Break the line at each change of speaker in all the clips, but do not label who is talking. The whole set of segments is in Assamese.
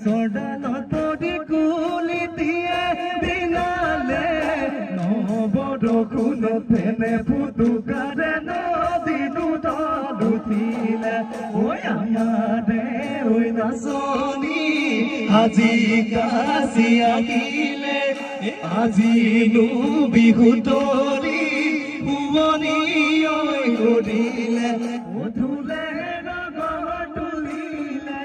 গাছৰডালত পৰি কুলিটিয়ে দিনালে নবৰষুণত ফেনে ফুটুকাৰে নদীটো তল উঠিলে ঐ আমাৰে ঐ নাচনী আজি কাজি আহিলে আজিনো বিহু তৰি শুৱনি ঐ কৰিলে মধুলে ৰগৰ তুলিলে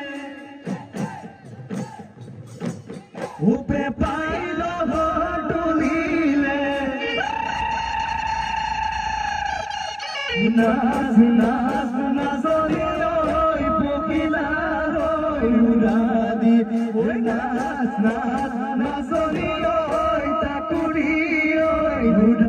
উপে পাই ৰগৰ তুলিলে নাচ নাচ নাচনী ঐ পখিলা ঐ উৰাদি ঐ নাচ নাচ নাচনী ঐ তাকুৰি ঐ উৰা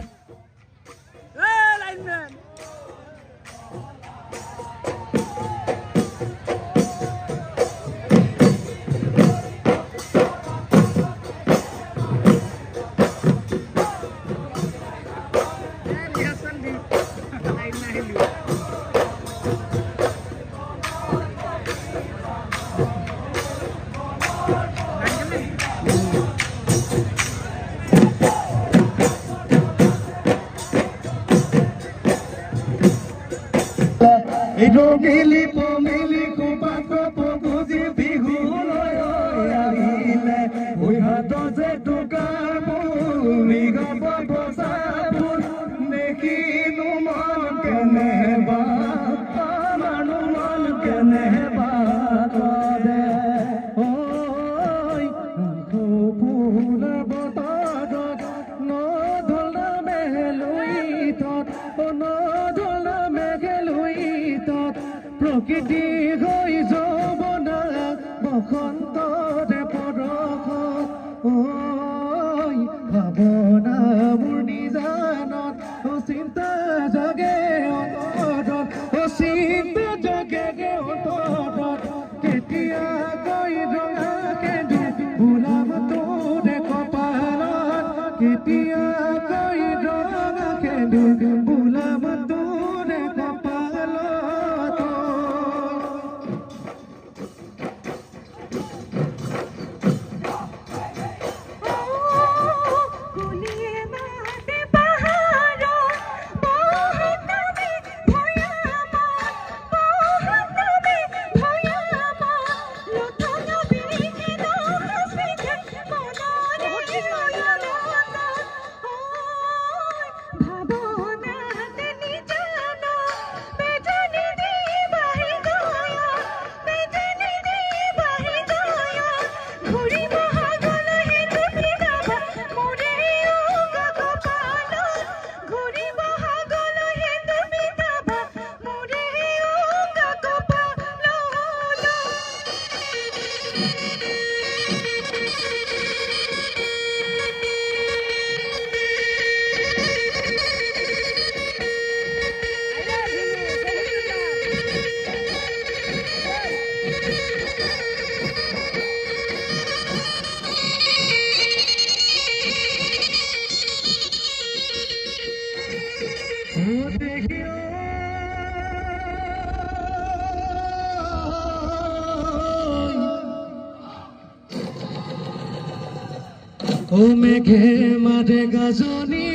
ৰঙিলি পমিলি কোপাক পগুজি বিহুলৈ আহিলে ঐ হাতত যে টুকাবোৰ গাব বজাবোৰ দেখিনো মন কেনেবা আমাৰো মন কেনেবা দে ঐ ফুল বতৰত নধলা মেঘলুইতত নধলা মেঘলুইতত প্ৰকৃতি হৈ যৌৱনা বসন্তৰে পৰশত ঐ ভাৱনা মোৰ নিজানত চিন্তা জাগে অন্তৰত চিন্তা জাগে অন্তৰত কেতিয়াকৈ ৰঙা কেন্দু ওলাব তোৰে কপালত কেতিয়াকৈ ৰঙা কেন্দু ওলাব তোৰে কপালত ও মেঘে মারে গাজনি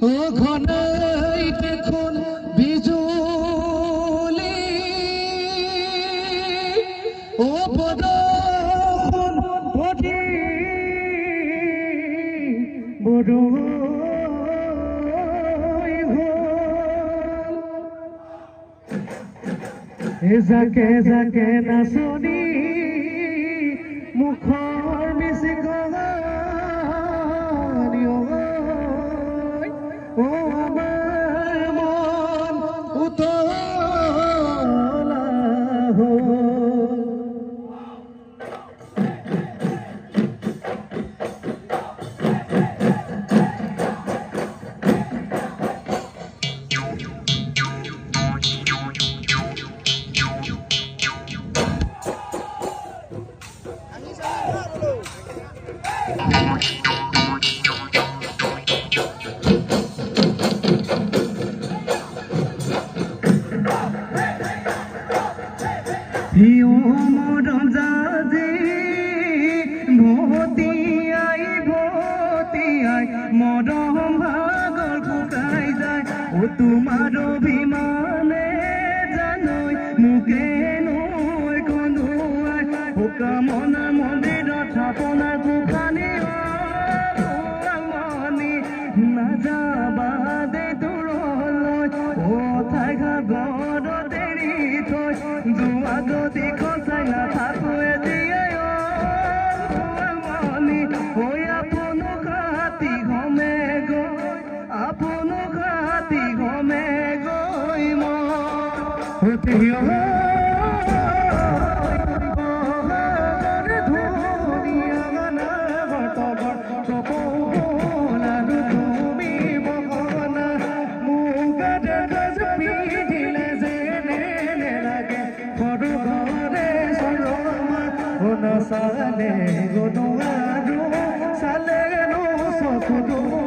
ও ঘনাই দেখুন বিজুলি ও বদন পথি বড় যাকে যাকে নাচনি মুখৰ মিচিক ও আমাৰ মন উতলা Yo, চালে গনো আৰু চালে গনো চকুটো